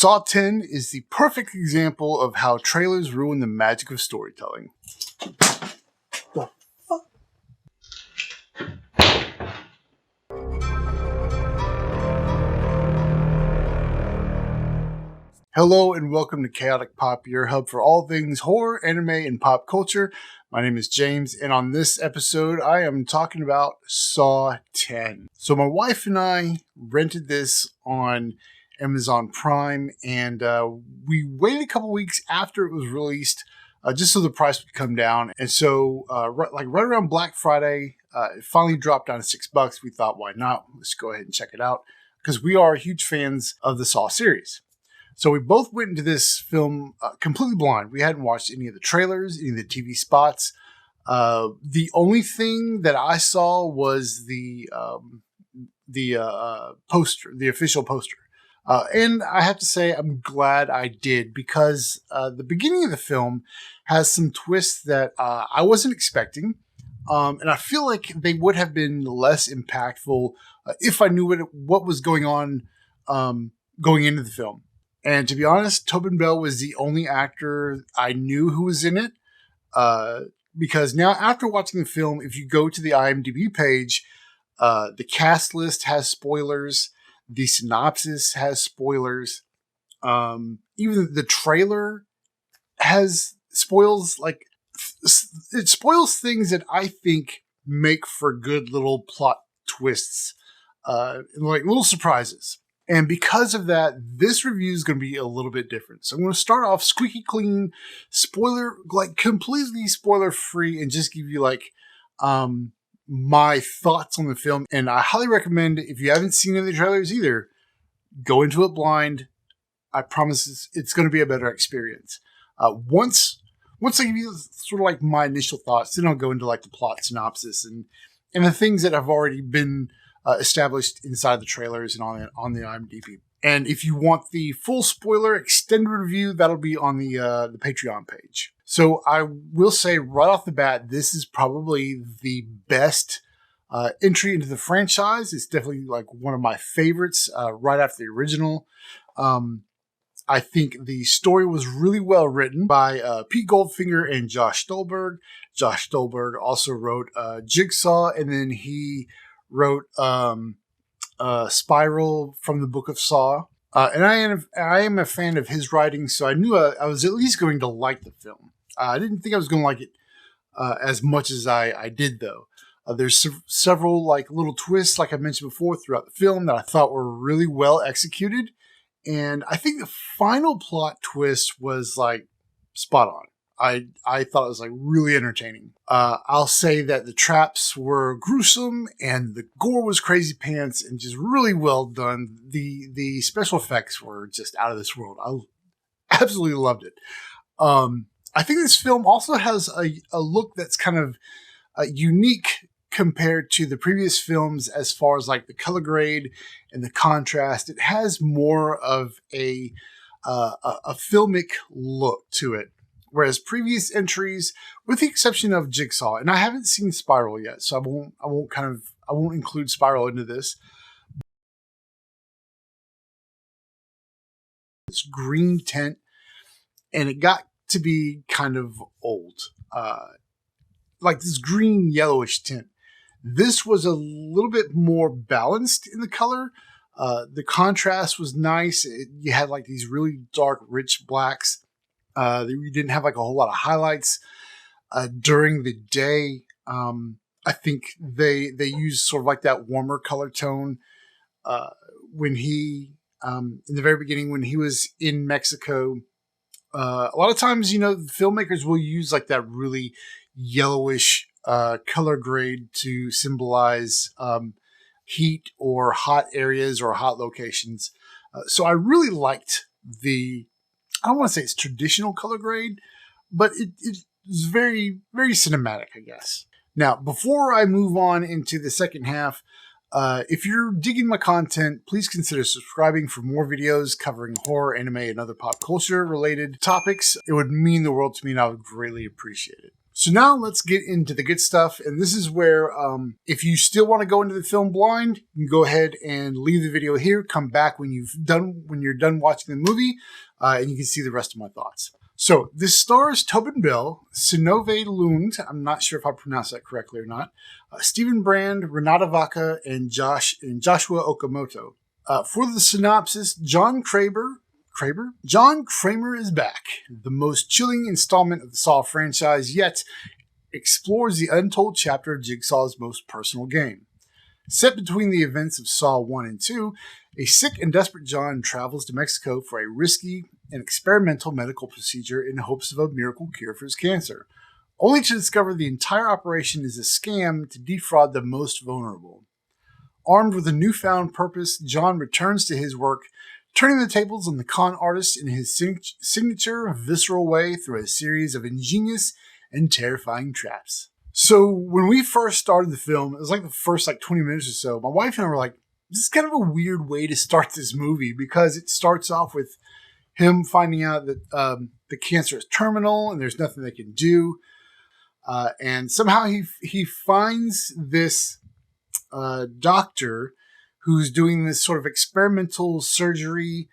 Saw 10 is the perfect example of how trailers ruin the magic of storytelling. The fuck? Hello and welcome to Kaotic Pop, your hub for all things horror, anime, and pop culture. My name is James, and on this episode, I am talking about Saw 10. So my wife and I rented this on Amazon Prime, and we waited a couple weeks after it was released just so the price would come down. And so right around Black Friday, it finally dropped down to $6. We thought, why not? Let's go ahead and check it out because we are huge fans of the Saw series. So we both went into this film completely blind. We hadn't watched any of the trailers, any of the TV spots. The only thing that I saw was the poster, the official poster. And I have to say, I'm glad I did because the beginning of the film has some twists that I wasn't expecting. And I feel like they would have been less impactful if I knew what was going on going into the film. And to be honest, Tobin Bell was the only actor I knew who was in it. Because now, after watching the film, if you go to the IMDb page, the cast list has spoilers. The synopsis has spoilers. Even the trailer has spoils. Like, it spoils things that I think make for good little plot twists, like little surprises. And because of that, this review is going to be a little bit different. So I'm going to start off squeaky clean, completely spoiler free, and just give you my thoughts on the film. And I highly recommend, if you haven't seen any of the trailers either, go into it blind. I promise it's going to be a better experience. Once I give you sort of like my initial thoughts, then I'll go into like the plot synopsis and the things that have already been established inside the trailers and on the IMDb. And if you want the full spoiler extended review, that'll be on the Patreon page. So I will say right off the bat, this is probably the best entry into the franchise. It's definitely like one of my favorites right after the original. I think the story was really well written by Pete Goldfinger and Josh Stolberg. Josh Stolberg also wrote Jigsaw, and then he wrote Spiral from the Book of Saw. And I am a fan of his writing, so I knew I was at least going to like the film. I didn't think I was going to like it as much as I did, though. There's several like little twists, like I mentioned before, throughout the film that I thought were really well executed. And I think the final plot twist was like spot on. I thought it was like really entertaining. I'll say that the traps were gruesome and the gore was crazy pants and just really well done. The special effects were just out of this world. I absolutely loved it. I think this film also has a look that's kind of unique compared to the previous films as far as like the color grade and the contrast. It has more of a filmic look to it. Whereas previous entries, with the exception of Jigsaw, and I haven't seen Spiral yet, so I won't include Spiral into this. It's green tint, and it got to be kind of old, like this green yellowish tint. This was a little bit more balanced in the color. The contrast was nice. You had like these really dark, rich blacks. You didn't have like a whole lot of highlights during the day. I think they used sort of like that warmer color tone when he in the very beginning when he was in Mexico. A lot of times, filmmakers will use like that really yellowish color grade to symbolize heat or hot areas or hot locations. So I really liked I don't want to say it's traditional color grade, but it's very, very cinematic, I guess. Now, before I move on into the second half, if you're digging my content, please consider subscribing for more videos covering horror, anime, and other pop culture related topics. It would mean the world to me and I would greatly appreciate it. So now let's get into the good stuff. And this is where, if you still want to go into the film blind, you can go ahead and leave the video here. Come back when you're done watching the movie, and you can see the rest of my thoughts. So this stars Tobin Bell, Synnöve Lund, I'm not sure if I pronounced that correctly or not, Stephen Brand, Renata Vaca, and Joshua Okamoto. For the synopsis, John Kramer is back. The most chilling installment of the Saw franchise yet explores the untold chapter of Jigsaw's most personal game. Set between the events of Saw 1 and 2, a sick and desperate John travels to Mexico for a risky and experimental medical procedure in hopes of a miracle cure for his cancer, only to discover the entire operation is a scam to defraud the most vulnerable. Armed with a newfound purpose, John returns to his work, turning the tables on the con artist in his signature, visceral way through a series of ingenious and terrifying traps. So when we first started the film, it was like the first 20 minutes or so, my wife and I were like, this is kind of a weird way to start this movie, because it starts off with him finding out that the cancer is terminal and there's nothing they can do. And somehow he finds this doctor who's doing this sort of experimental surgery,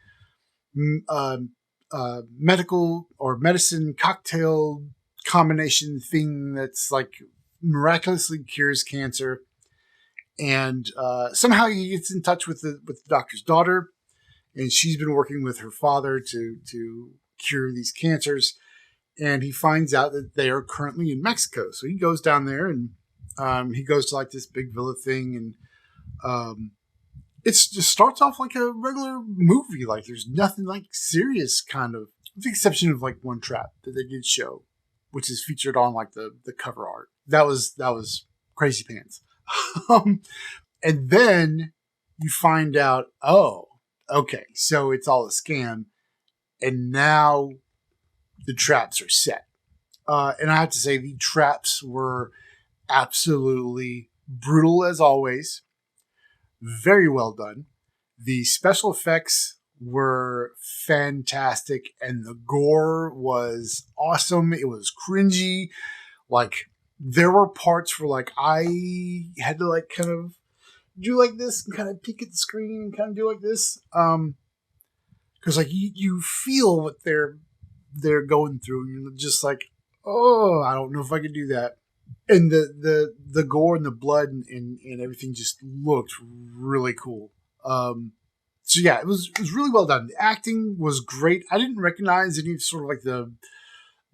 medical or medicine cocktail combination thing that's like miraculously cures cancer. And somehow he gets in touch with the doctor's daughter, and she's been working with her father to cure these cancers. And he finds out that they are currently in Mexico. So he goes down there, and he goes to this big villa thing, and it just starts off like a regular movie. There's nothing serious, kind of, with the exception of one trap that they did show, which is featured on the cover art. That was crazy pants. And then you find out, oh, okay, so it's all a scam, and now the traps are set. And I have to say, the traps were absolutely brutal as always. Very well done. The special effects were fantastic, and the gore was awesome. It was cringy. There were parts where I had to kind of do this and kind of peek at the screen and kind of do this. Because you feel what they're going through, and you're just oh, I don't know if I could do that. And the gore and the blood and everything just looked really cool. So yeah, it was really well done. The acting was great. I didn't recognize any sort of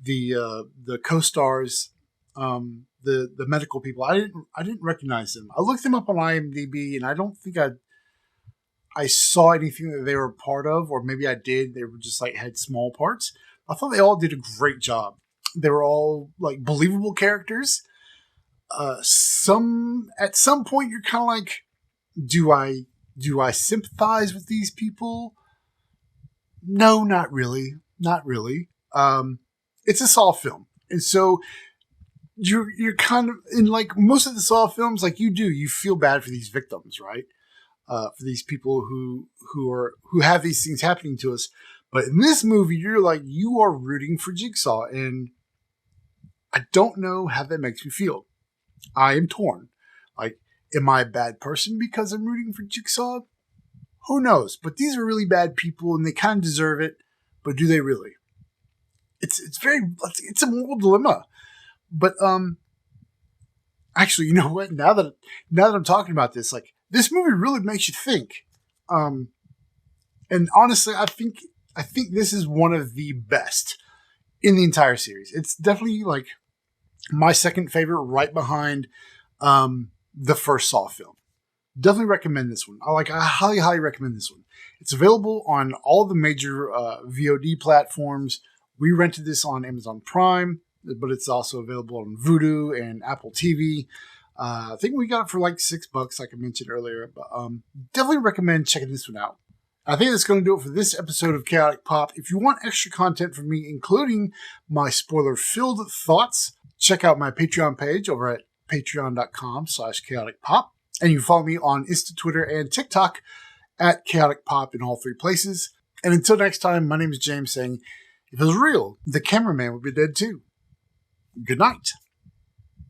the co-stars, the medical people. I didn't recognize them. I looked them up on IMDb, and I don't think I saw anything that they were a part of, or maybe I did. They were just had small parts. I thought they all did a great job. They were all believable characters. At some point you're kind of do I sympathize with these people? No, not really. Not really. It's a Saw film. And so you're kind of in most of the Saw films, you feel bad for these victims, right? For these people who have these things happening to us. But in this movie, you are rooting for Jigsaw, and I don't know how that makes me feel. I am torn. Am I a bad person because I'm rooting for Jigsaw? Who knows? But these are really bad people, and they kind of deserve it. But do they really? It's a moral dilemma. But actually, you know what? Now that I'm talking about this, this movie really makes you think. And honestly, I think this is one of the best in the entire series. It's definitely my second favorite, right behind the first Saw film. Definitely recommend this one. I highly, highly recommend this one. It's available on all the major VOD platforms. We rented this on Amazon Prime, but it's also available on Vudu and Apple TV. I think we got it for $6, like I mentioned earlier. But definitely recommend checking this one out. I think that's going to do it for this episode of Kaotic Pop. If you want extra content from me, including my spoiler-filled thoughts, check out my Patreon page over at patreon.com/chaoticpop. And you can follow me on Insta, Twitter, and TikTok at Kaotic Pop in all three places. And until next time, my name is James saying, if it was real, the cameraman would be dead too. good night.